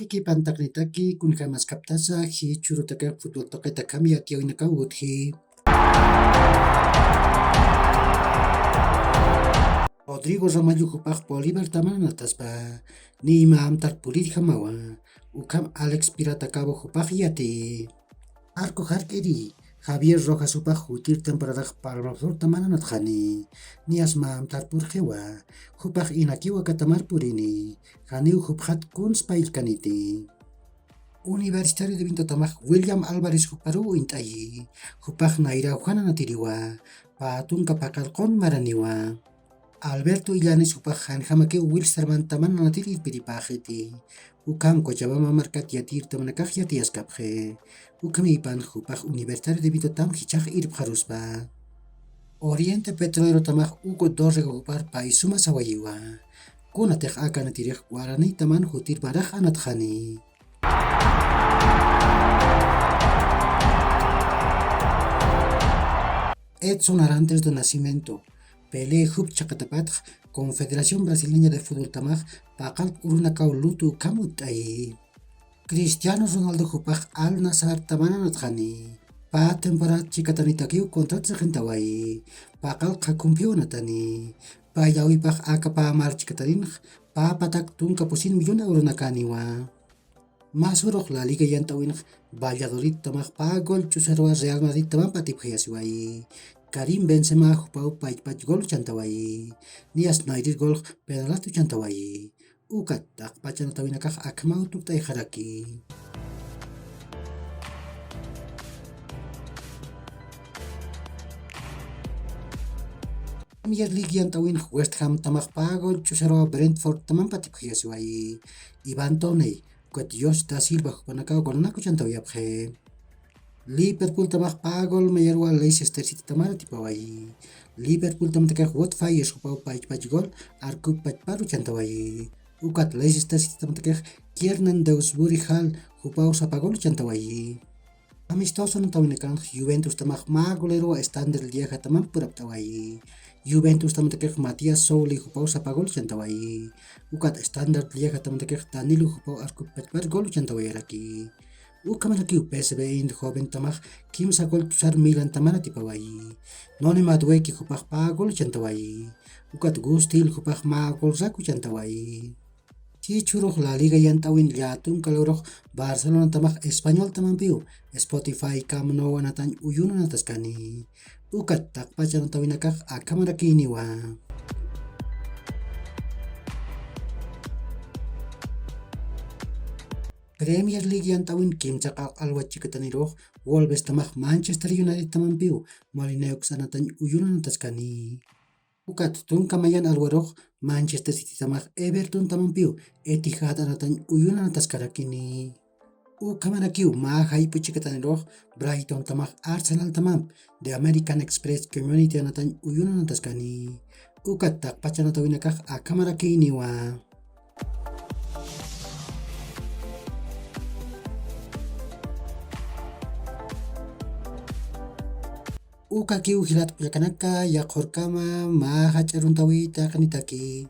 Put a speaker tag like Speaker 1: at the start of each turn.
Speaker 1: Kiki pantaknitaki kunkamas kaptasa hi churutaka futbol tokaita kami atiawnaka uthi. Rodrigo Ramallo hupaq Bolívar tamanataspa ni ima amtar política mawa ukam Alex Pirata Cabo hupaq yati. Arco Harkeri Javier Rojas hupaq hutir temporada Palmaflor tamanatjani ni asma amtar purjewa hupaq inakiwa katamar purini janiu hupjat kun spailkaniti. Universitario de Vinto Tamaj William Álvarez Huparu intayi hupaq naira Juana natiriwa patunka pakalqon maraniwa. Alberto Illanes hupaq hanhamake Wilsterman tamana natiri piripajeti. Ukam Cochabamba marcat yatir tamanakaj yatiaskapje. Ukam ipan hupaq Universitario de Vinto Tam hichaj irpjaruspa. Oriente Petrolero Tamaj Hugo Dorrego hupar paisuma sawayiwa. Kunatej aka natirij Guarani taman hutir baraj anatjani. Edson Arantes do Nascimento Pelé Hub Chacatapatj Confederación Brasileña de Fútbol Tamaj Pakal Urunakau Lutu Kamutay Cristiano Ronaldo Hupaj Al Nassr Tamanatjani Pa temporada Chikatanitakiu kontrat Sagentawai Pakal Kakumpionatani Pa Yawipaj Akapa Mar Chikatarin Pa Patak Tunka Pusin Millona Urunakaniwa Masurok la Liga Yantawin Valladolid Tamaj Pa Gol Chusarwa Real Madrid Taman Patipjayasiwai Karim Benzema hupau pach gol chantawai Nias Naidir gol pedalatu chantawai Ukat tak pachanatawinakaj akmau tuktay haraki. Premier League yantawin West Ham Tamaj Pa Gol Chusarwa Brentford Taman Patipjayasiwai Ivan Toney Josh da Silva hupanakaw golnaku chantawayapje. Liverpool tamaj Pa Gol mayarwa Leicester City tamara tipawai. Liverpool tamatakaj Watford hupau pach gol arku paru chantawai. Ukat Leicester City tamatakaj Kiernan Dewsbury Hall hupau sapagol chantawai. Amistoso natawinakan Juventus tamaj Ma golero Standard Lieja taman puraptawai. Juventus tamatakaj Matias Souli hupau sapagol chantawai. Ukat Standard Lieja tamatakaj Danilo hupau arku pach gol chantawai raki. Ukamalaki PSV Eindhoven tamaj kimsa gol tusar Milan tamana tipawai. Noni Madueke hupaq Pa Gol chantawai. Ukat Gustil hupaq Ma Gol raku chantawai. Chichuroj La Liga yantawin Liatun kaloroj Barcelona tamaj Espanyol tamanpiu Spotify Camp Nou anatan uyuna nataskani. Ukat takpacha natawinakaj akamarakiniwa. Premier League yantawin kimchaka alwa chikataniroj Wolves tamaj Manchester United tamanpiu Molineux anatan uyuna nataskani. Ukat tunkamayan alwaroj Manchester City tamaj Everton tamanpiu Etihad anatan uyuna nataskarakini. Ukamarakiu ma haipu chikataniroj Brighton tamaj Arsenal tamam The American Express Community anatan uyuna nataskani. Ukat takpacha natawinakaj akamarakiniwa. Uka kiu hilat yakanaka yakorkama ma hacharuntawi takanitaki.